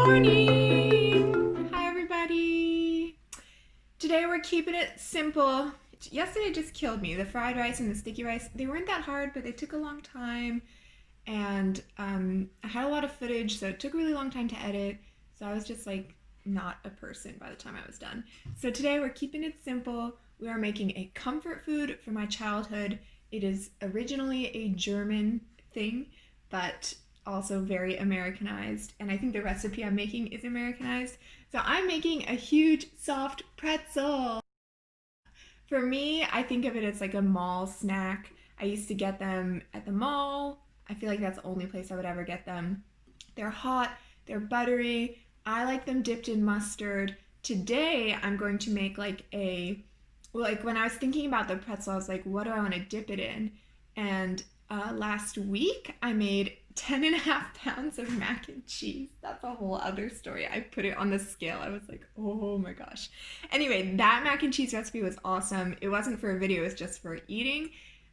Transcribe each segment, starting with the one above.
morning! Hi everybody! Today we're keeping it simple. Yesterday just killed me. The fried rice and the sticky rice, they weren't that hard, but they took a long time. And I had a lot of footage, so it took a really long time to edit. So I was just like not a person by the time I was done. So today we're keeping it simple. We are making a comfort food from my childhood. It is originally a German thing, but also very Americanized, and I think the recipe I'm making is Americanized. So I'm making a huge soft pretzel. For me, I think of it as like a mall snack. I used to get them at the mall. I feel like that's the only place I would ever get them. They're hot, they're buttery. I like them dipped in mustard. Today, I'm going to make like when I was thinking about the pretzel, I was like, what do I want to dip it in? And last week, I made 10.5 pounds of mac and cheese. That's a whole other story. I put it on the scale. I was like, oh my gosh. Anyway, that mac and cheese recipe was awesome. It wasn't for a video, it was just for eating.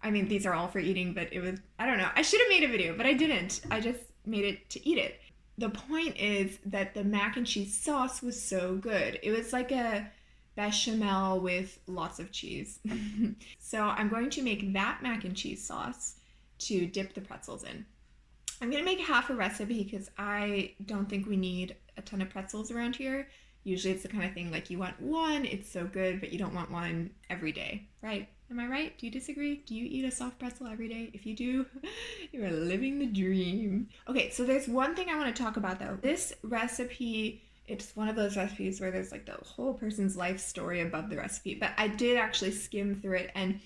I mean, these are all for eating, but it was, I don't know. I should have made a video, but I didn't. I just made it to eat it. The point is that the mac and cheese sauce was so good. It was like a bechamel with lots of cheese. So I'm going to make that mac and cheese sauce to dip the pretzels in. I'm gonna make half a recipe because I don't think we need a ton of pretzels around here. Usually it's the kind of thing like you want one, it's so good, but you don't want one every day, right? Am I right? Do you disagree? Do you eat a soft pretzel every day? If you do, you are living the dream. Okay, so there's one thing I want to talk about though. This recipe, it's one of those recipes where there's like the whole person's life story above the recipe, but I did actually skim through it, and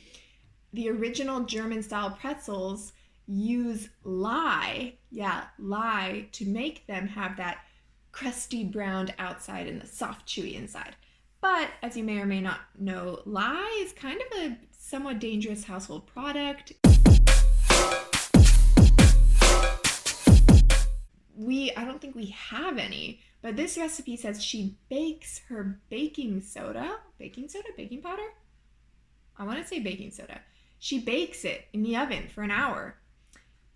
the original German style pretzels use lye to make them have that crusty browned outside and the soft chewy inside. But as you may or may not know, lye is kind of a somewhat dangerous household product. I don't think we have any, but this recipe says she bakes her baking powder? I want to say baking soda. She bakes it in the oven for an hour.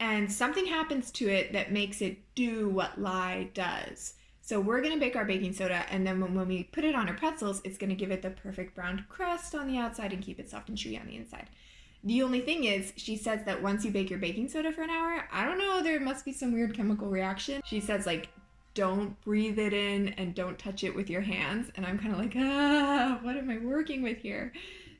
And something happens to it that makes it do what lye does. So we're gonna bake our baking soda, and then when we put it on our pretzels, it's gonna give it the perfect browned crust on the outside and keep it soft and chewy on the inside. The only thing is, she says that once you bake your baking soda for an hour, I don't know, there must be some weird chemical reaction. She says like, don't breathe it in and don't touch it with your hands. And I'm kind of like, what am I working with here?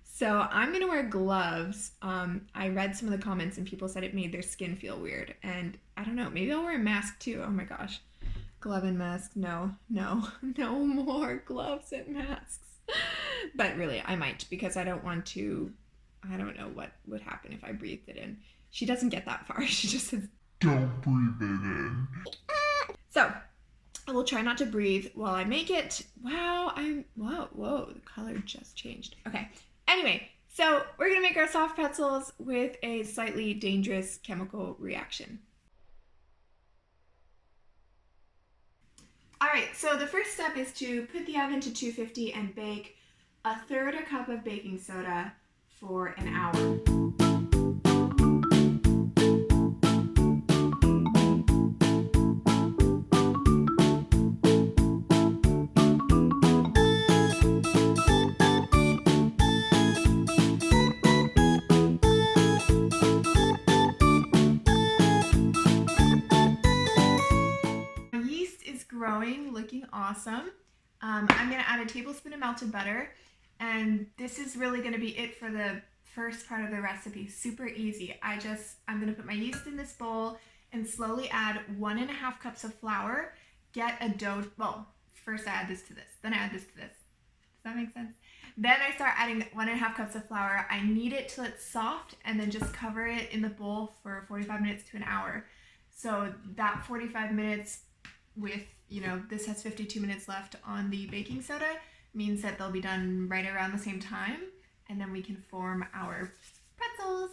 So I'm gonna wear gloves. I read some of the comments and people said it made their skin feel weird. And I don't know, maybe I'll wear a mask too. Oh my gosh. Glove and mask, no more gloves and masks. But really, I might, because I don't want to, I don't know what would happen if I breathed it in. She doesn't get that far. She just says, don't breathe it in. So I will try not to breathe while I make it. Wow, whoa, the color just changed. Okay. Anyway, so we're gonna make our soft pretzels with a slightly dangerous chemical reaction. All right, so the first step is to put the oven to 250 and bake 1/3 cup of baking soda for an hour. Growing, looking awesome. I'm gonna add a tablespoon of melted butter, and this is really gonna be it for the first part of the recipe. Super easy. I'm gonna put my yeast in this bowl and slowly add 1.5 cups of flour. Get a dough, well, first I add this to this, then I add this to this. Does that make sense? Then I start adding 1.5 cups of flour. I knead it till it's soft and then just cover it in the bowl for 45 minutes to an hour. So that 45 minutes with, this has 52 minutes left on the baking soda, means that they'll be done right around the same time, and then we can form our pretzels.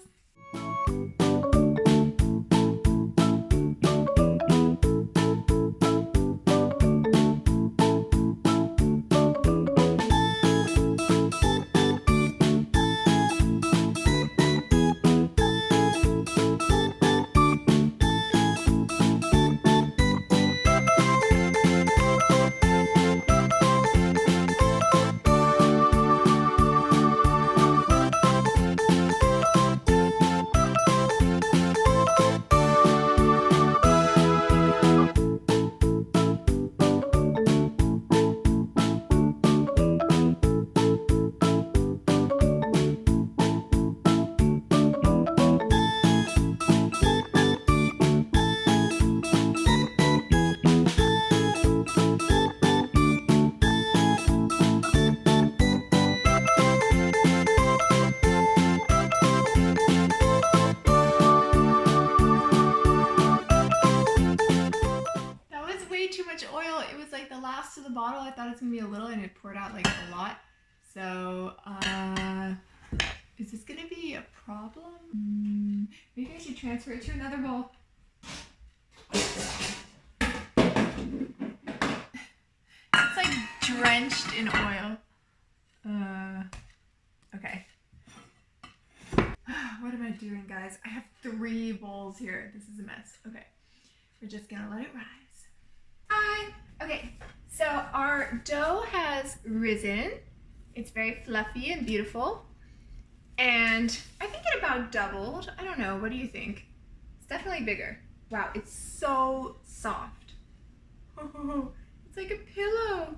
glass to the bottle. I thought it was gonna be a little and it poured out like a lot. So, is this gonna be a problem? Maybe I should transfer it to another bowl. It's like drenched in oil. Okay. What am I doing, guys? I have 3 bowls here. This is a mess. Okay. We're just gonna let it rise. Hi! Okay, so our dough has risen. It's very fluffy and beautiful. And I think it about doubled. I don't know, what do you think? It's definitely bigger. Wow, it's so soft. Oh, it's like a pillow.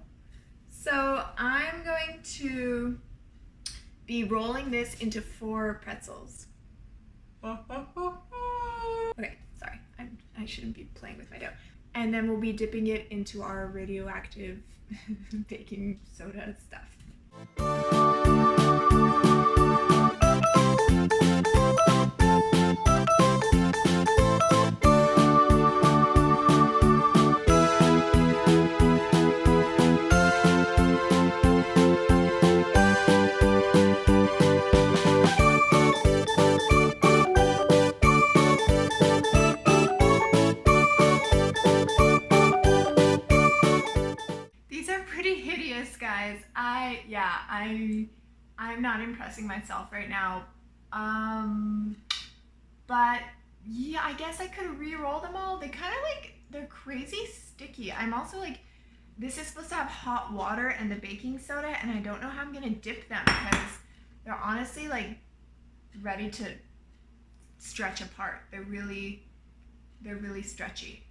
So I'm going to be rolling this into 4 pretzels. Okay, sorry, I shouldn't be playing with my dough. And then we'll be dipping it into our radioactive baking soda stuff. Guys, I'm not impressing myself right now. But yeah, I guess I could re-roll them all. They kind of like, they're crazy sticky. I'm also like, this is supposed to have hot water and the baking soda, and I don't know how I'm gonna dip them because they're honestly like ready to stretch apart. They're really stretchy.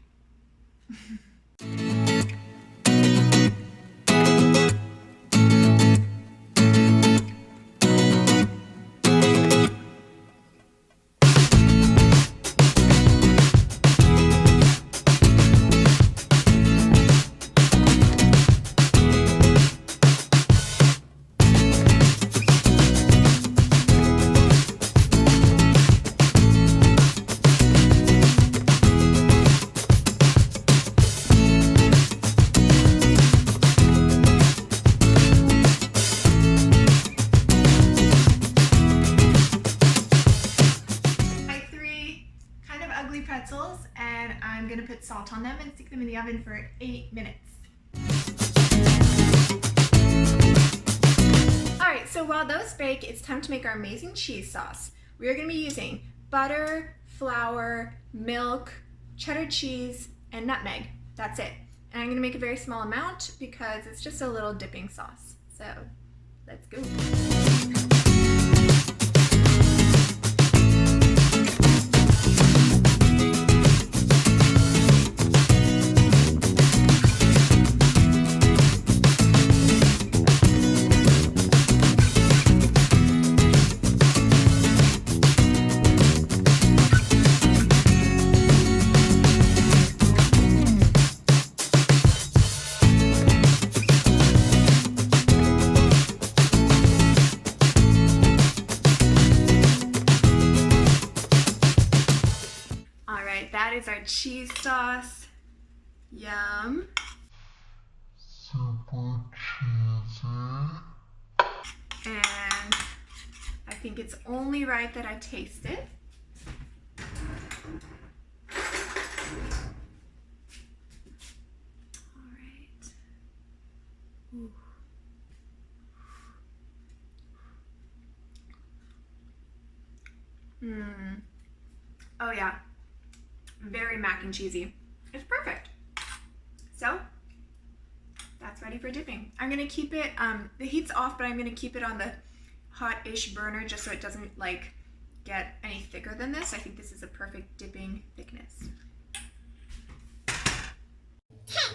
Pretzels, and I'm gonna put salt on them and stick them in the oven for 8 minutes. Alright, so while those bake, it's time to make our amazing cheese sauce. We are gonna be using butter, flour, milk, cheddar cheese, and nutmeg. That's it. And I'm gonna make a very small amount because it's just a little dipping sauce. So, let's go. That is our cheese sauce. Yum. Super cheesy. And I think it's only right that I taste it. All right. Ooh. Oh yeah. Very mac and cheesy. It's perfect. So that's ready for dipping. I'm gonna keep it, the heat's off, but I'm gonna keep it on the hot-ish burner just so it doesn't like get any thicker than this. I think this is a perfect dipping thickness. 10, 9,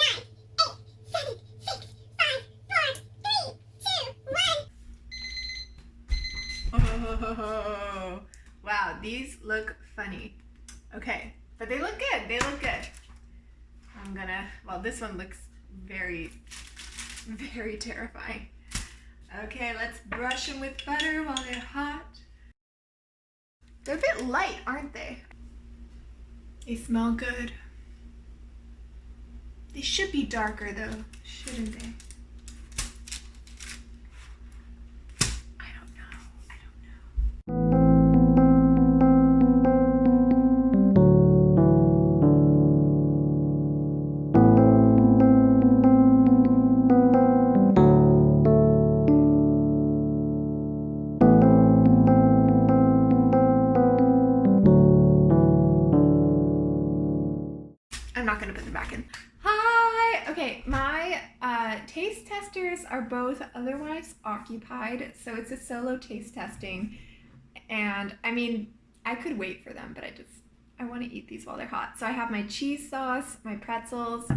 8, 7, 6, 5, 4, 3, 2, 1. Oh, wow, these look funny. Okay, but they look good. They look good. I'm gonna, well, this one looks very, very terrifying. Okay, let's brush them with butter while they're hot. They're a bit light, aren't they? They smell good. They should be darker though, shouldn't they? I don't know. I'm not gonna put them back in. Hi! Okay, my taste testers are both otherwise occupied, so it's a solo taste testing. And I mean, I could wait for them, but I want to eat these while they're hot. So I have my cheese sauce, my pretzels.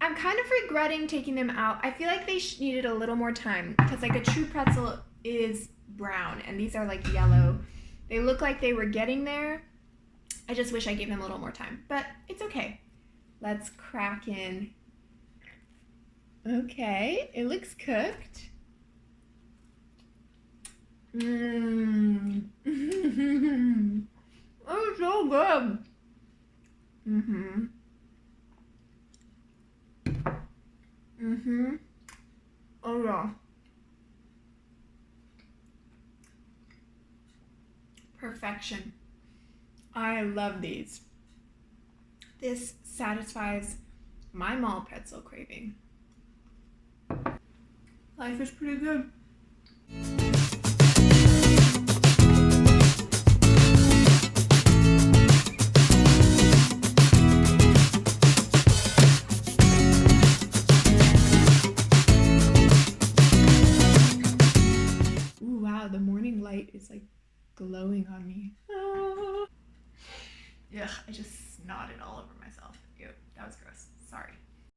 I'm kind of regretting taking them out. I feel like they needed a little more time because like a true pretzel is brown and these are like yellow. They look like they were getting there. I just wish I gave them a little more time, but it's okay. Let's crack in. Okay, it looks cooked. Mmm. Oh, so good. Mm-hmm. Mm-hmm. Oh yeah. Perfection. I love these. This satisfies my mall pretzel craving. Life is pretty good. Ooh, wow, the morning light is like glowing on me. Ah. Ugh, I just snotted all over myself. Ew, that was gross.